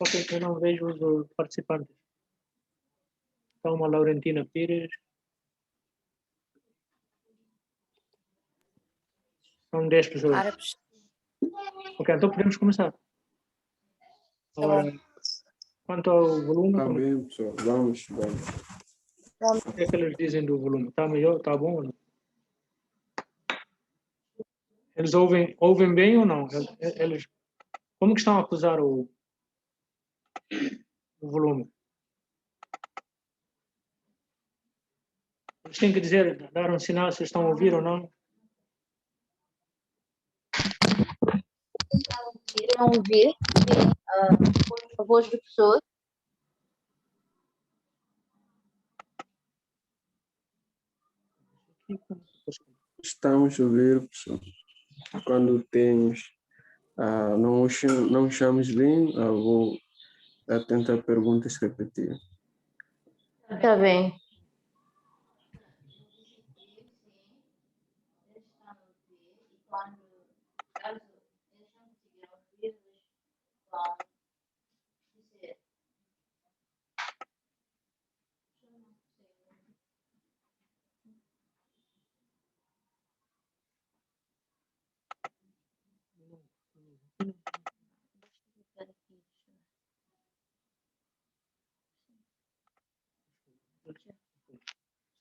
Só que eu não vejo os participantes. Está uma Laurentina Pires. São 10 pessoas. Árabes. Ok, então podemos começar. Agora, quanto ao volume, Tá bem, pessoal. Vamos. o que é que eles dizem do volume? Está melhor? Está bom ou não? Eles ouvem bem ou não? Eles, como que estão a acusar o volume? Eles têm que dizer, dar um sinal se estão a ouvir ou não. Não ouvir a voz de pessoas. Estamos a ouvir, pessoal. Quando tens não chames bem, vou tentar perguntas repetidas. Está bem.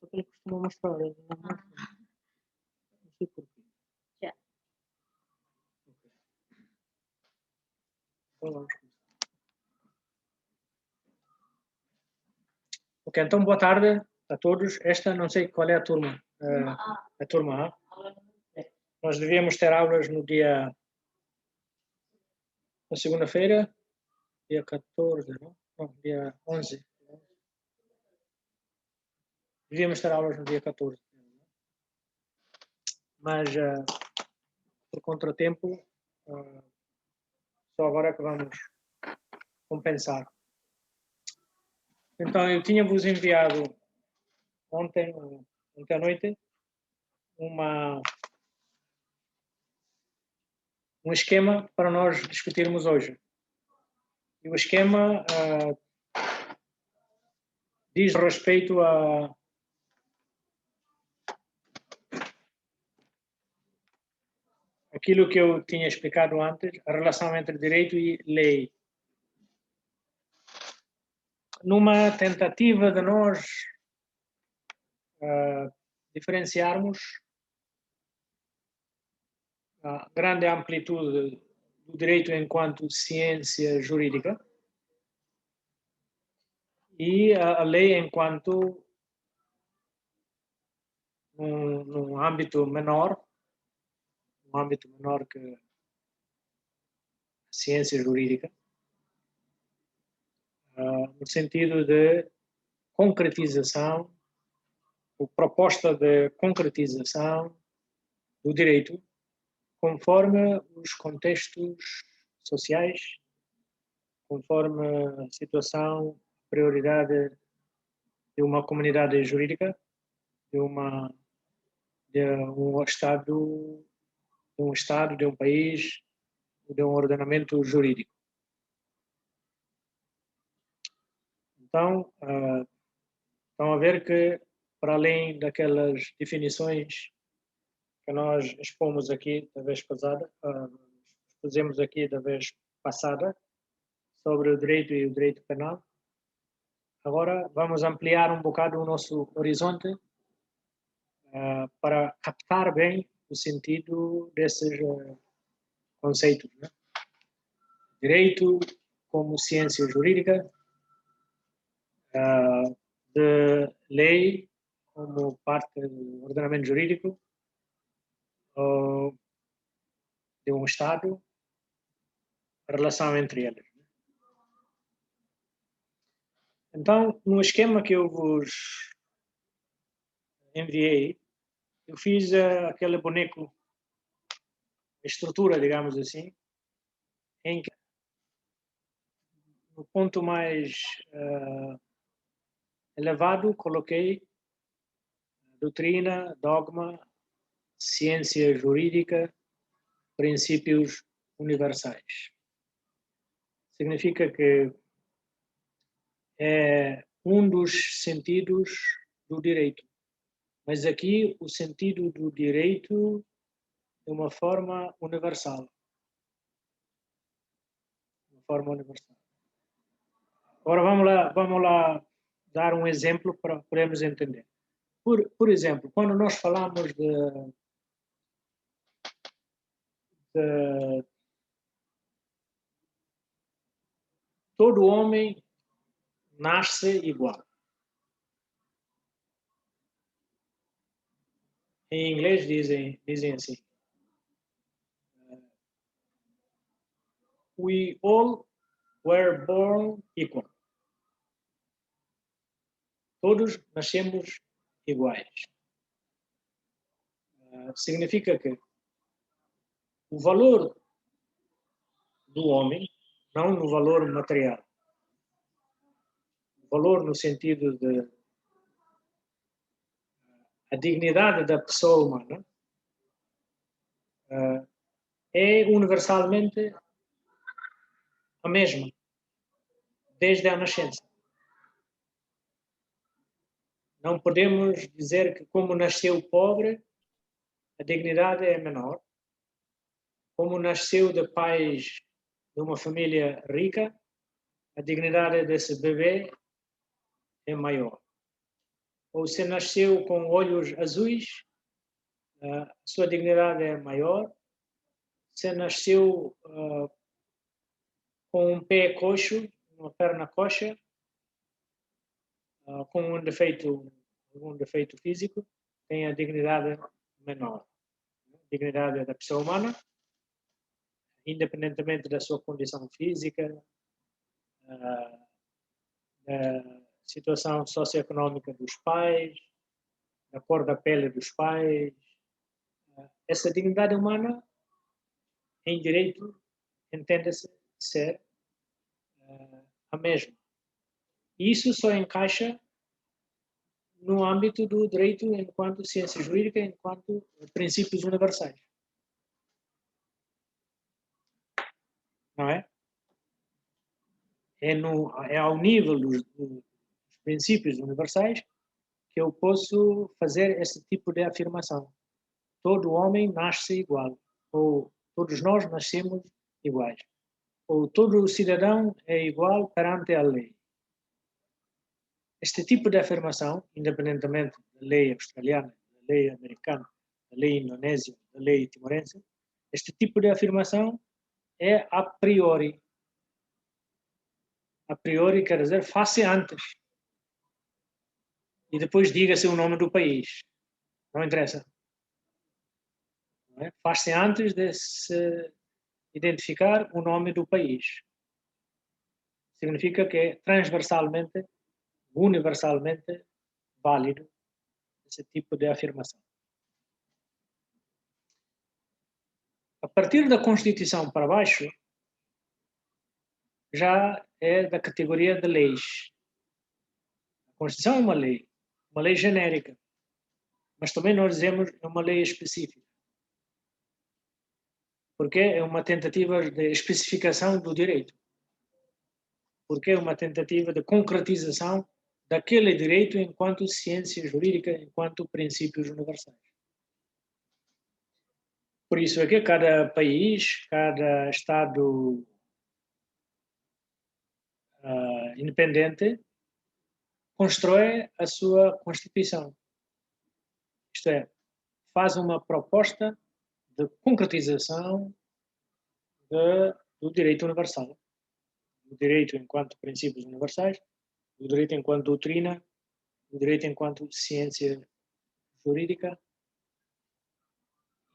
Só que ele costuma mostrar. Não sei porquê. Já. Então vamos começar. Ok, então boa tarde a todos. Esta não sei qual é a turma. A turma A. Nós devíamos ter aulas no dia... Na segunda-feira, dia 14, não? Não, dia 11. Devíamos ter aulas no dia 14. Mas, por contratempo, só agora é que vamos compensar. Então, eu tinha-vos enviado ontem à noite um esquema para nós discutirmos hoje. E o esquema diz respeito a aquilo que eu tinha explicado antes, a relação entre direito e lei. Numa tentativa de nós diferenciarmos a grande amplitude do direito enquanto ciência jurídica e a lei enquanto num âmbito menor que a ciência jurídica, no sentido de concretização, ou proposta de concretização do direito conforme os contextos sociais, conforme a situação, prioridade de uma comunidade jurídica, de um estado, de um país, de um ordenamento jurídico. Então, estão a ver que, para além daquelas definições que nós expomos aqui da vez passada, expusemos aqui da vez passada, sobre o direito e o direito penal, agora vamos ampliar um bocado o nosso horizonte para captar bem o sentido desses conceitos, né? Direito como ciência jurídica, de lei como parte do ordenamento jurídico, de um Estado, a relação entre eles. Então, no esquema que eu vos enviei, eu fiz aquele boneco, estrutura, digamos assim, em que no ponto mais elevado coloquei doutrina, dogma, ciência jurídica, princípios universais. significa que é um dos sentidos do direito. Mas aqui o sentido do direito de uma forma universal. De uma forma universal. Agora vamos lá dar um exemplo para podermos entender. Por exemplo, quando nós falamos de todo homem nasce igual. Em inglês dizem assim: we all were born equal. Todos nascemos iguais. Significa que o valor do homem, não no valor material, o valor no sentido de a dignidade da pessoa humana, é universalmente a mesma, desde a nascença. Não podemos dizer que, como nasceu pobre, a dignidade é menor. Como nasceu de pais de uma família rica, a dignidade desse bebê é maior. Ou se nasceu com olhos azuis, a sua dignidade é maior. Se nasceu com um pé coxo, uma perna coxa, com um defeito físico, tem a dignidade menor. A dignidade da pessoa humana, independentemente da sua condição física, da situação socioeconômica dos pais, da cor da pele dos pais. Essa dignidade humana, em direito, entende-se ser a mesma. E isso só encaixa no âmbito do direito enquanto ciência jurídica, enquanto princípios universais. Não é? É ao nível dos princípios universais que eu posso fazer esse tipo de afirmação. Todo homem nasce igual, ou todos nós nascemos iguais, ou todo cidadão é igual perante a lei. Este tipo de afirmação, independentemente da lei australiana, da lei americana, da lei indonésia, da lei timorense, este tipo de afirmação é a priori. A priori quer dizer faça antes. E depois diga-se o nome do país. Não interessa. Não é? Faz-se antes de se identificar o nome do país. Significa que é transversalmente, universalmente válido esse tipo de afirmação. A partir da Constituição para baixo, já é da categoria de leis. A Constituição é uma lei genérica, mas também nós dizemos é uma lei específica. Porque é uma tentativa de especificação do direito. Porque é uma tentativa de concretização daquele direito enquanto ciência jurídica, enquanto princípios universais. Por isso é que cada país, cada Estado independente constrói a sua Constituição. Isto é, faz uma proposta de concretização do direito universal. Do direito enquanto princípios universais, do direito enquanto doutrina, do direito enquanto ciência jurídica.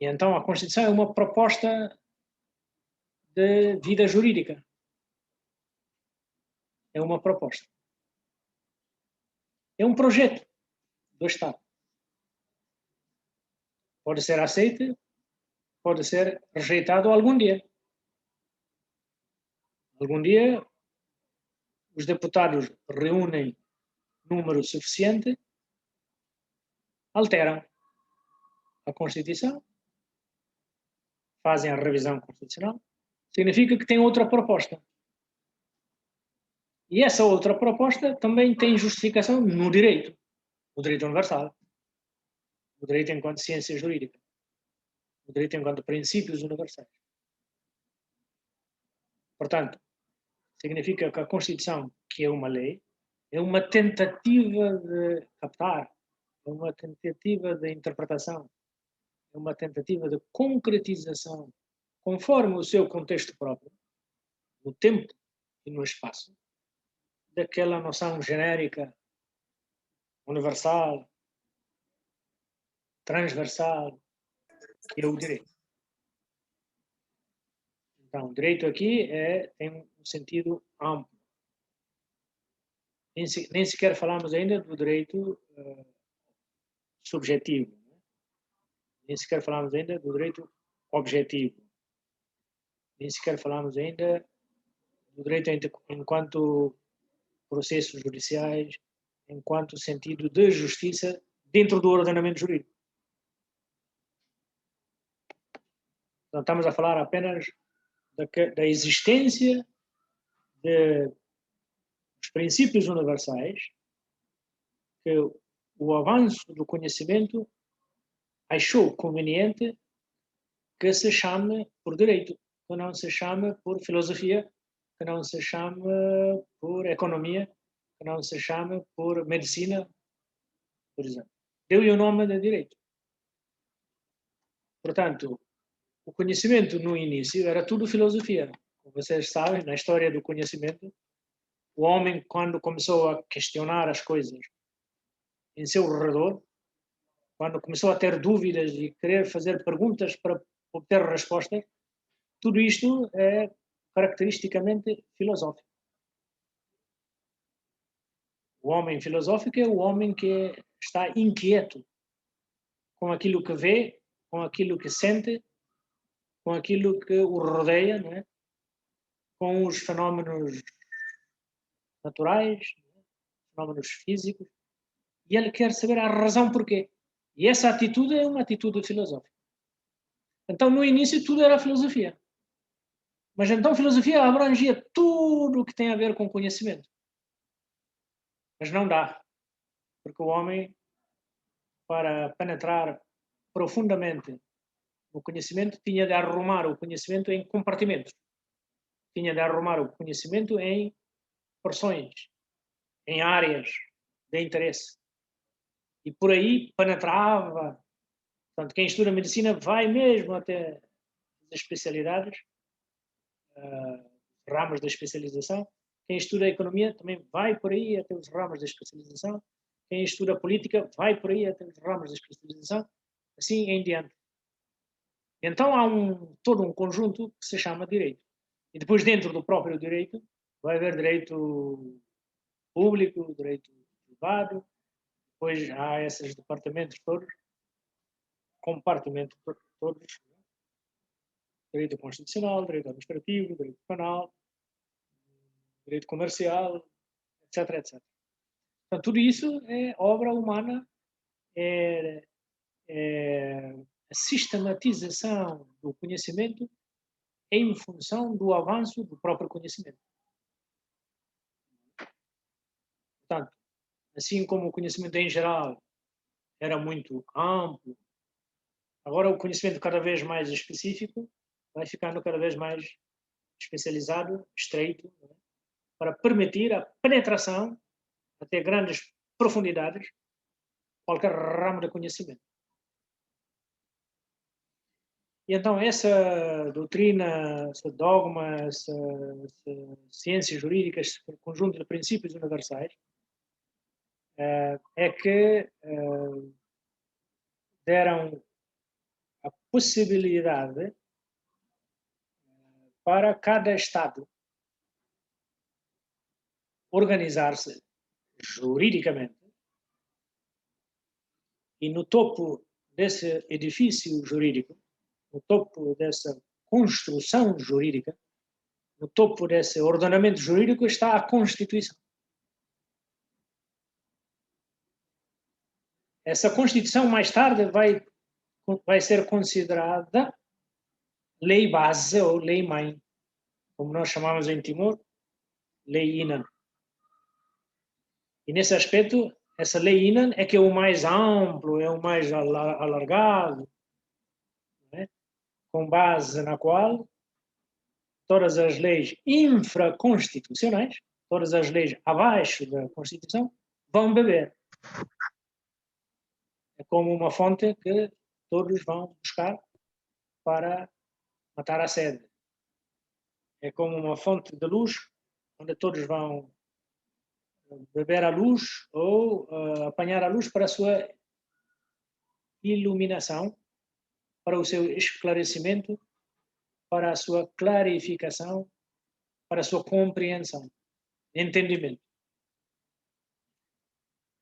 E então a Constituição é uma proposta de vida jurídica. É uma proposta. É um projeto do Estado. Pode ser aceito, pode ser rejeitado algum dia. Algum dia os deputados reúnem número suficiente, alteram a Constituição, fazem a revisão constitucional, significa que tem outra proposta. E essa outra proposta também tem justificação no direito universal, o direito enquanto ciência jurídica, o direito enquanto princípios universais. Portanto, significa que a Constituição, que é uma lei, é uma tentativa de captar, é uma tentativa de interpretação, é uma tentativa de concretização, conforme o seu contexto próprio, no tempo e no espaço, daquela noção genérica, universal, transversal, que é o direito. Então, o direito aqui tem um sentido amplo. Nem sequer falamos ainda do direito subjetivo. Né? Nem sequer falamos ainda do direito objetivo. Nem sequer falamos ainda do direito enquanto processos judiciais, enquanto sentido de justiça dentro do ordenamento jurídico. Então, estamos a falar apenas da existência dos princípios universais que o avanço do conhecimento achou conveniente que se chame por direito, que não se chame por filosofia, que não se chame por economia, que não se chame por medicina, por exemplo. Deu-lhe o nome de direito. Portanto, o conhecimento no início era tudo filosofia. Como vocês sabem, na história do conhecimento, o homem, quando começou a questionar as coisas em seu redor, quando começou a ter dúvidas e querer fazer perguntas para obter respostas, tudo isto é caracteristicamente filosófico. O homem filosófico é o homem que está inquieto com aquilo que vê, com aquilo que sente, com aquilo que o rodeia, não é? Com os fenómenos naturais, fenómenos físicos, e ele quer saber a razão porquê. E essa atitude é uma atitude filosófica. Então, no início, tudo era filosofia. Mas então, filosofia abrangia tudo o que tem a ver com conhecimento. Mas não dá. Porque o homem, para penetrar profundamente no conhecimento, tinha de arrumar o conhecimento em compartimentos. Tinha de arrumar o conhecimento em porções, em áreas de interesse. E por aí penetrava. Portanto, quem estuda medicina vai mesmo até as especialidades, ramos da especialização. Quem estuda economia também vai por aí até os ramos da especialização. Quem estuda política vai por aí até os ramos da especialização. Assim em diante. Então há todo um conjunto que se chama direito. E depois, dentro do próprio direito, vai haver direito público, direito privado, depois há esses departamentos todos, compartimentos todos, direito constitucional, direito administrativo, direito penal, direito comercial, etc, etc. Então, tudo isso é obra humana, é a sistematização do conhecimento em função do avanço do próprio conhecimento. Portanto, assim como o conhecimento em geral era muito amplo, agora o conhecimento cada vez mais específico vai ficando cada vez mais especializado, estreito, né, para permitir a penetração até grandes profundidades, qualquer ramo de conhecimento. E então essa doutrina, esse dogma, essa ciência jurídica, esse conjunto de princípios universais, é que deram a possibilidade para cada Estado organizar-se juridicamente e no topo desse edifício jurídico, no topo dessa construção jurídica, no topo desse ordenamento jurídico está a Constituição. Essa Constituição mais tarde vai ser considerada lei base ou lei mãe, como nós chamamos em Timor, lei INA. E nesse aspecto, essa lei INAN é que é o mais amplo, é o mais alargado, né? Com base na qual todas as leis infraconstitucionais, todas as leis abaixo da Constituição, vão beber. É como uma fonte que todos vão buscar para matar a sede. É como uma fonte de luz, onde todos vão beber a luz ou apanhar a luz para a sua iluminação, para o seu esclarecimento, para a sua clarificação, para a sua compreensão, entendimento.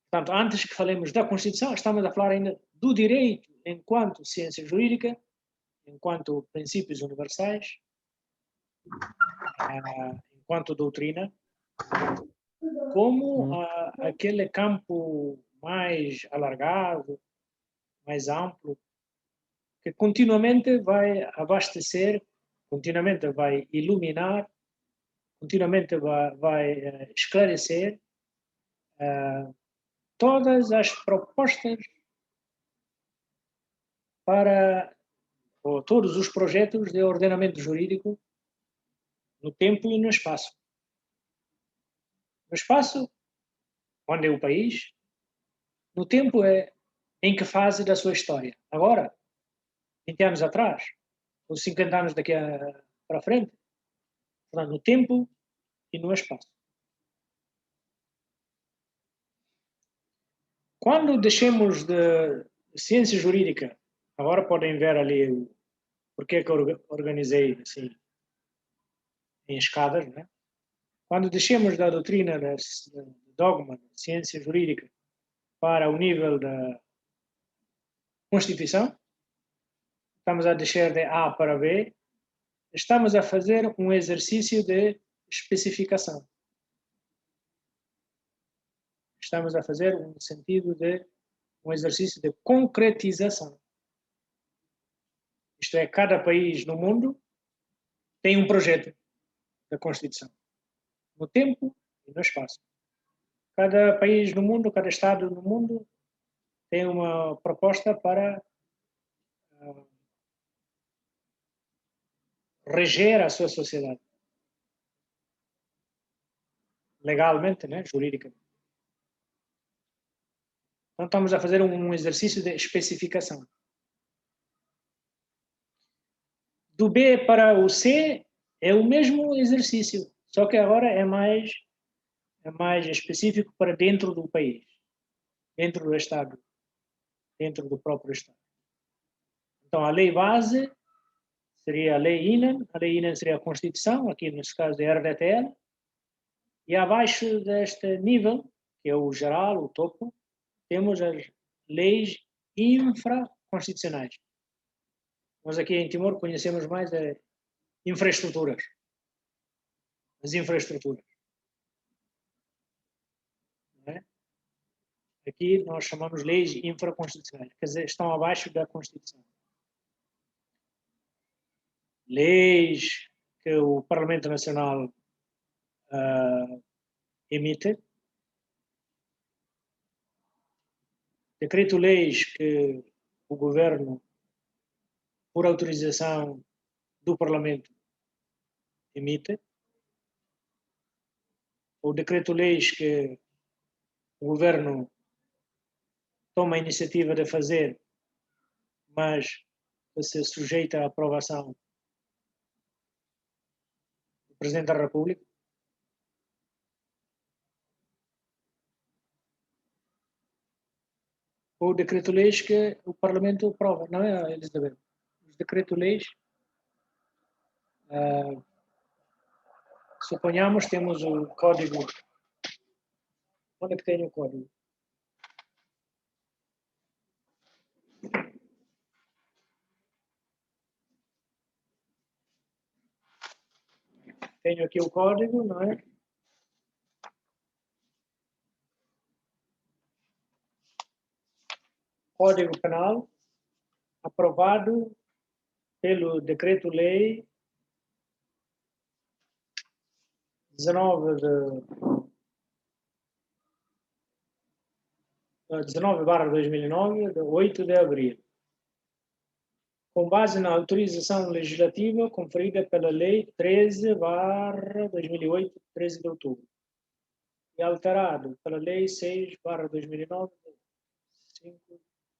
Portanto, antes que falemos da Constituição, estamos a falar ainda do direito enquanto ciência jurídica, enquanto princípios universais, enquanto doutrina, como aquele campo mais alargado, mais amplo, que continuamente vai abastecer, continuamente vai iluminar, continuamente vai esclarecer todas as propostas para, ou todos os projetos de ordenamento jurídico no tempo e no espaço. No espaço, onde é o país, no tempo é em que fase da sua história. Agora, 20 anos atrás, ou 50 anos daqui para frente, no tempo e no espaço. Quando deixemos de ciência jurídica, agora podem ver ali porque que eu organizei assim, em escadas, né? Quando deixemos da doutrina, do dogma, da ciência jurídica, para o nível da Constituição, estamos a descer de A para B, estamos a fazer um exercício de especificação. Estamos a fazer um sentido de um exercício de concretização. Isto é, cada país no mundo tem um projeto da Constituição, no tempo e no espaço. Cada país no mundo, cada Estado no mundo tem uma proposta para reger a sua sociedade. Legalmente, né? Juridicamente. Então estamos a fazer um exercício de especificação. Do B para o C é o mesmo exercício, só que agora é mais específico para dentro do país, dentro do Estado, dentro do próprio Estado. Então a lei base seria a lei INAN seria a Constituição, aqui nesse caso é a RDTL, e abaixo deste nível, que é o geral, o topo, temos as leis infraconstitucionais. Nós aqui em Timor conhecemos mais infraestruturas. As infraestruturas. Não é? Aqui nós chamamos leis infraconstitucionais, quer dizer, estão abaixo da Constituição. Leis que o Parlamento Nacional emite, decreto-leis que o Governo, por autorização do Parlamento, emite, ou decreto-leis que o Governo toma a iniciativa de fazer, mas que se sujeita à aprovação do Presidente da República. Ou decreto-leis que o Parlamento aprova. Não é, Elizabeth? Os decreto-leis, suponhamos, temos o código. Onde é que tem o código? Tenho aqui o código, não é? Código Penal, aprovado pelo Decreto-Lei 19 19/2009, de 8 de abril, com base na autorização legislativa conferida pela Lei 13/2008, 13 de outubro, e alterado pela Lei 6/2009,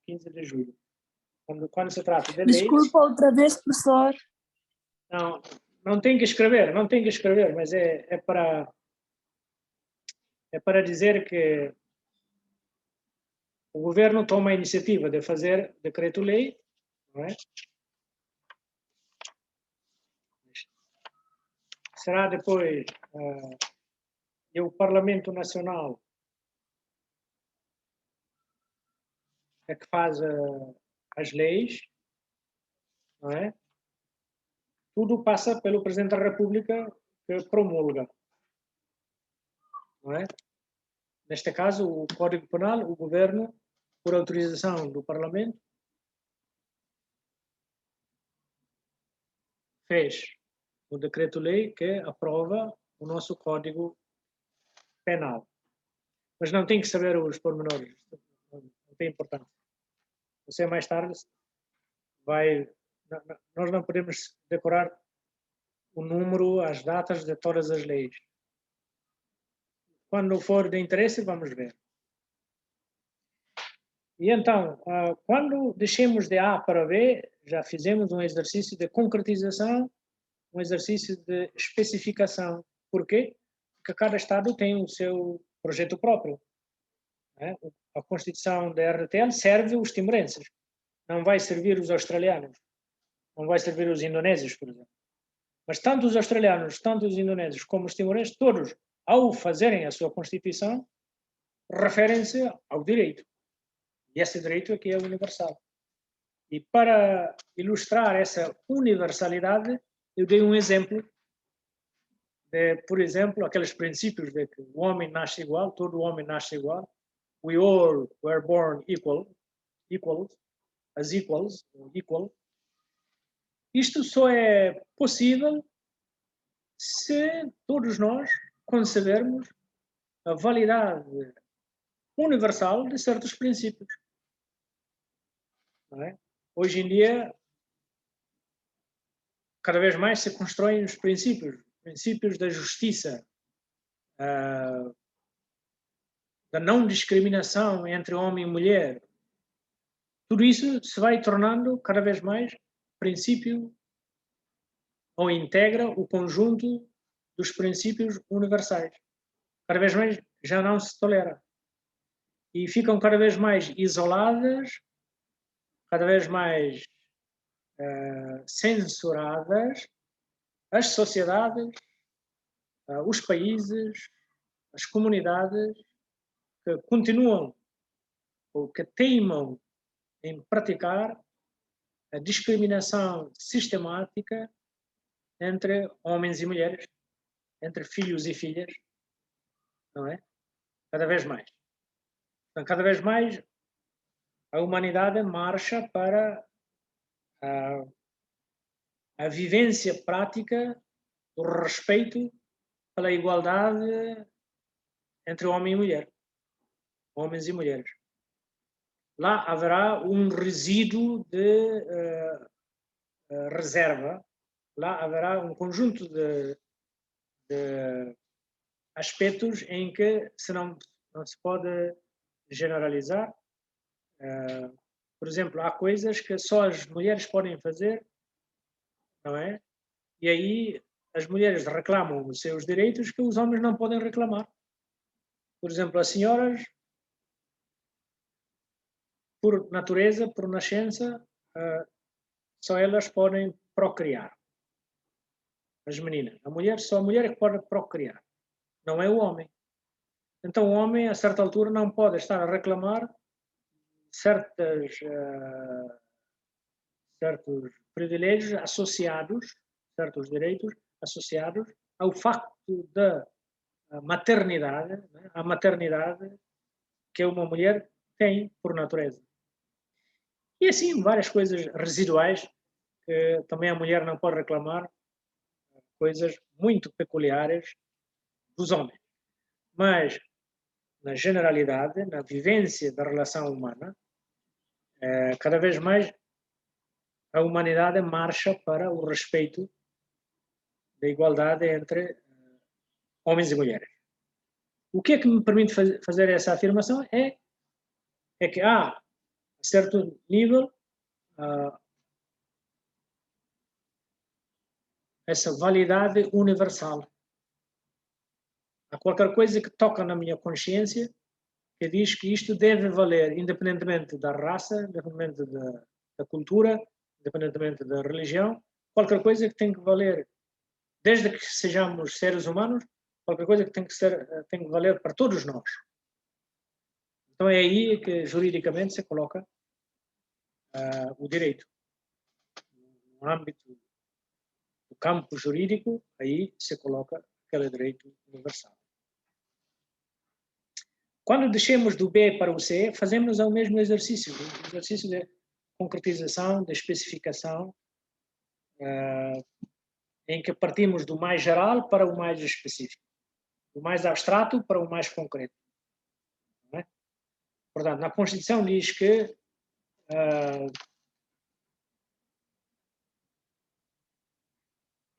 15 de julho. Quando se trata de leis... Desculpa outra vez, professor. Não tem que escrever, mas é para dizer que o governo toma a iniciativa de fazer decreto-lei, não é? Será depois e o Parlamento Nacional é que faz as leis, não é? Tudo passa pelo Presidente da República, que promulga, não é? Neste caso, o Código Penal, o governo, por autorização do Parlamento, fez o decreto-lei que aprova o nosso Código Penal. Mas não tem que saber os pormenores, não tem importância. Você mais tarde vai... Nós não podemos decorar o número, as datas de todas as leis. Quando for de interesse, vamos ver. E então, quando deixemos de A para B, já fizemos um exercício de concretização, um exercício de especificação. Por quê? Porque cada Estado tem o seu projeto próprio, né? A Constituição da RTL serve os timorenses, não vai servir os australianos, não vai servir os indonésios, por exemplo. Mas tanto os australianos, tanto os indonésios como os timorenses, todos, ao fazerem a sua Constituição, referem-se ao direito. E esse direito aqui é universal. E para ilustrar essa universalidade, eu dei um exemplo de, por exemplo, aqueles princípios de que o homem nasce igual, todo homem nasce igual. We all were born equal, as equals, equal. Isto só é possível se todos nós concebermos a validade universal de certos princípios. Não é? Hoje em dia, cada vez mais se constroem os princípios da justiça, da não discriminação entre homem e mulher. Tudo isso se vai tornando cada vez mais princípio ou integra o conjunto dos princípios universais. Cada vez mais já não se tolera. E ficam cada vez mais isoladas, cada vez mais censuradas as sociedades, os países, as comunidades que continuam ou que teimam em praticar a discriminação sistemática entre homens e mulheres, entre filhos e filhas, não é? Cada vez mais. Então, cada vez mais a humanidade marcha para a vivência prática do respeito pela igualdade entre homem e mulher, homens e mulheres. Lá haverá um resíduo de reserva, lá haverá um conjunto de aspectos em que não se pode generalizar. Por exemplo, há coisas que só as mulheres podem fazer, não é? E aí as mulheres reclamam os seus direitos que os homens não podem reclamar. Por exemplo, as senhoras, por natureza, por nascença, só elas podem procriar. As meninas. Só a mulher é que pode procriar. Não é o homem. Então o homem, a certa altura, não pode estar a reclamar certos privilégios associados, certos direitos associados ao facto da maternidade, né? A maternidade que uma mulher tem por natureza. E assim, várias coisas residuais que também a mulher não pode reclamar, coisas muito peculiares dos homens. Mas na generalidade, na vivência da relação humana, cada vez mais a humanidade marcha para o respeito da igualdade entre homens e mulheres. O que é que me permite fazer essa afirmação é que há, a certo nível, essa validade universal. Há qualquer coisa que toca na minha consciência que diz que isto deve valer independentemente da raça, independentemente da cultura, independentemente da religião, qualquer coisa que tem que valer, desde que sejamos seres humanos, qualquer coisa que tem que valer para todos nós. Então é aí que juridicamente se coloca o direito. No âmbito do campo jurídico, aí se coloca aquele direito universal. Quando descemos do B para o C, fazemos o mesmo exercício, o exercício de concretização, de especificação, em que partimos do mais geral para o mais específico, do mais abstrato para o mais concreto. Não é? Portanto, na Constituição diz que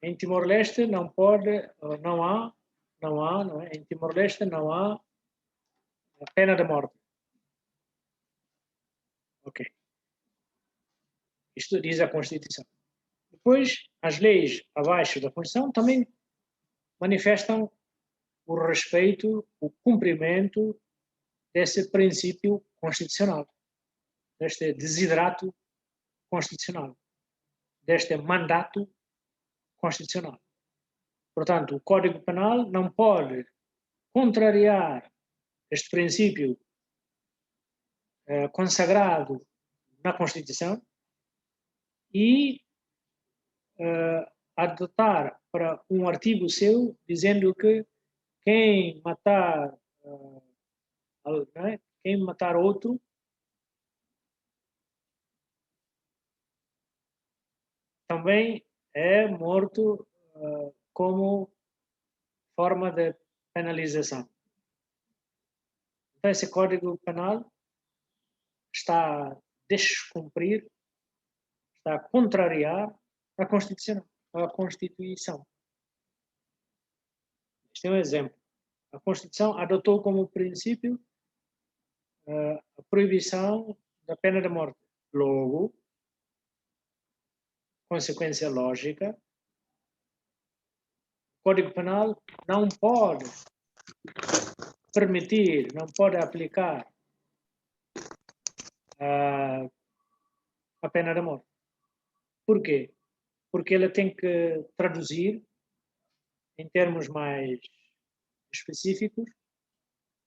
em Timor-Leste não há, em Timor-Leste não há pena de morte. Ok. Isto diz a Constituição. Depois, as leis abaixo da Constituição também manifestam o respeito, o cumprimento desse princípio constitucional, deste desidrato constitucional, deste mandato constitucional. Portanto, o Código Penal não pode contrariar este princípio consagrado na Constituição e adotar para um artigo seu dizendo que quem matar outro também é morto como forma de penalização. Então, esse Código Penal está a descumprir, está a contrariar a Constituição. Este é um exemplo. A Constituição adotou como princípio a proibição da pena de morte. Logo, consequência lógica, o Código Penal não pode permitir, não pode aplicar a pena de morte. Por quê? Porque ela tem que traduzir, em termos mais específicos,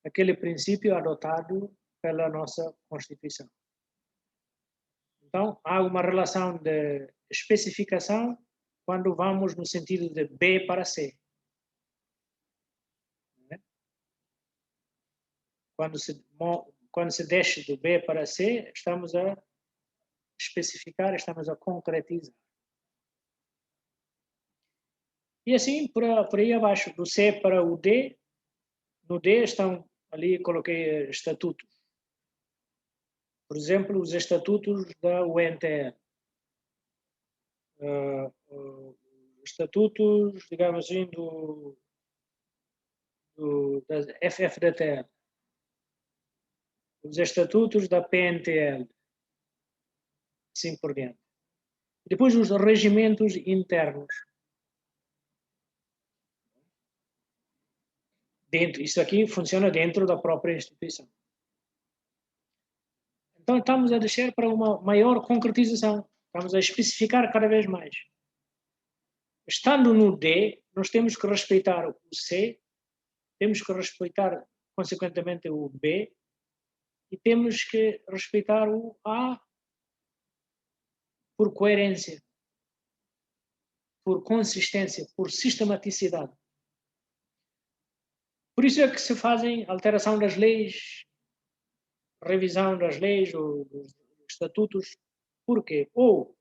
aquele princípio adotado pela nossa Constituição. Então, há uma relação de especificação quando vamos no sentido de B para C. Quando se desce do B para C, estamos a especificar, estamos a concretizar. E assim, por aí abaixo, do C para o D, no D estão, ali coloquei estatutos. Por exemplo, os estatutos da UNTL. Estatutos, digamos assim, da FFDTL. Os estatutos da PNTL. Assim por diante. Depois os regimentos internos. Isso aqui funciona dentro da própria instituição. Então estamos a descer para uma maior concretização. Estamos a especificar cada vez mais. Estando no D, nós temos que respeitar o C, temos que respeitar, consequentemente, o B, e temos que respeitar o A por coerência, por consistência, por sistematicidade. Por isso é que se fazem alteração das leis, revisão das leis ou dos estatutos. Por quê? Ou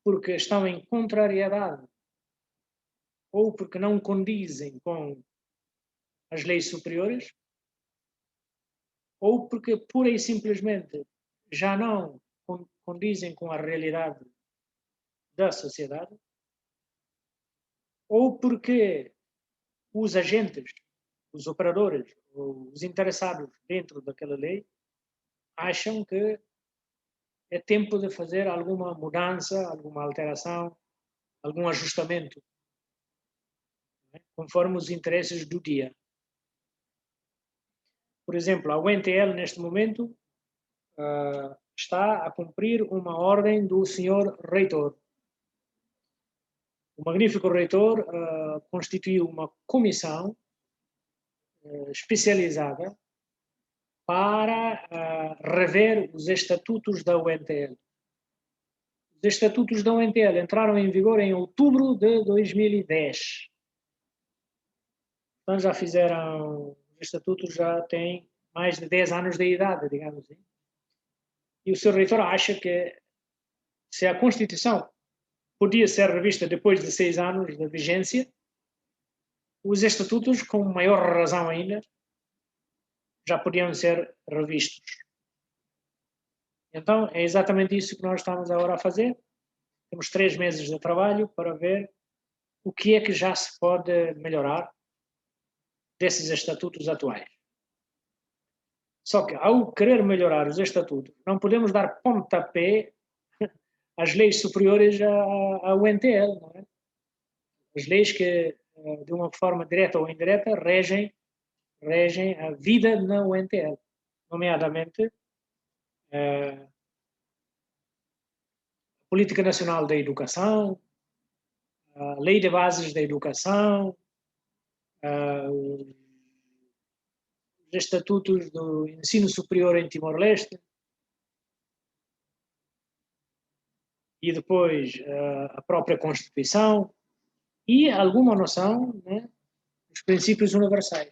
porque estão em contrariedade, ou porque não condizem com as leis superiores, ou porque pura e simplesmente já não condizem com a realidade da sociedade, ou porque os agentes, os operadores, os interessados dentro daquela lei acham que é tempo de fazer alguma mudança, alguma alteração, algum ajustamento, né, conforme os interesses do dia. Por exemplo, a UNTL, neste momento, está a cumprir uma ordem do senhor reitor. O magnífico reitor constituiu uma comissão especializada para rever os estatutos da UNTL. Os estatutos da UNTL entraram em vigor em outubro de 2010. Então já fizeram, os estatutos já têm mais de 10 anos de idade, digamos assim. E o Sr. Reitor acha que se a Constituição podia ser revista depois de 6 anos de vigência, os estatutos, com maior razão ainda, já podiam ser revistos. Então, é exatamente isso que nós estamos agora a fazer. Temos 3 meses de trabalho para ver o que é que já se pode melhorar desses estatutos atuais. Só que, ao querer melhorar os estatutos, não podemos dar pontapé às leis superiores à UNTL, não é? As leis que, de uma forma direta ou indireta, regem a vida na UNTL, nomeadamente a Política Nacional da Educação, a Lei de Bases da Educação, os estatutos do ensino superior em Timor-Leste, e depois a própria Constituição e alguma noção, né, dos princípios universais.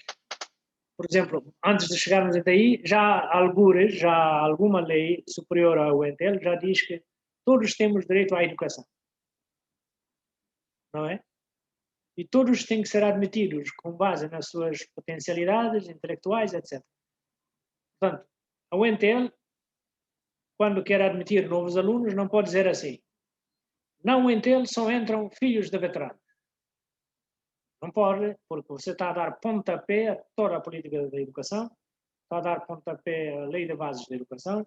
Por exemplo, antes de chegarmos até aí, já alguma lei superior à UNTL já diz que todos temos direito à educação. Não é? E todos têm que ser admitidos com base nas suas potencialidades intelectuais, etc. Portanto, a UNTL, quando quer admitir novos alunos, não pode dizer assim: na UNTL só entram filhos de veteranos. Não pode, porque você está a dar pontapé a toda a política da educação, está a dar pontapé à lei de bases da educação,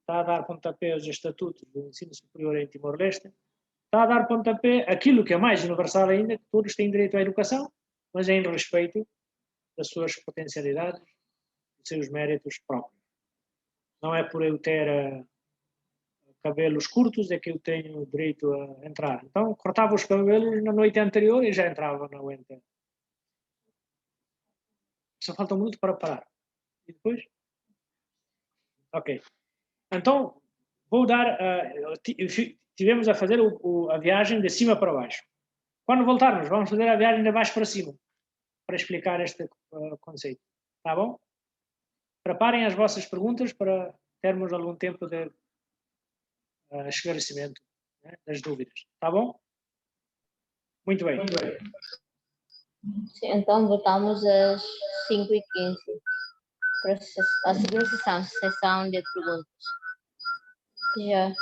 está a dar pontapé aos estatutos do ensino superior em Timor-Leste, está a dar pontapé àquilo que é mais universal ainda, que todos têm direito à educação, mas em respeito das suas potencialidades, dos seus méritos próprios. Não é por eu ter cabelos curtos é que eu tenho direito a entrar. Então, cortava os cabelos na noite anterior e já entrava na UNTL. Só falta um minuto para parar. E depois? Ok. Então, vou dar... tivemos a fazer a viagem de cima para baixo. Quando voltarmos, vamos fazer a viagem de baixo para cima, para explicar este conceito. Tá bom? Preparem as vossas perguntas para termos algum tempo de esclarecimento, né, das dúvidas. Tá bom? Muito bem. Sim, então voltamos às 5h15 para a segunda sessão de perguntas. Já.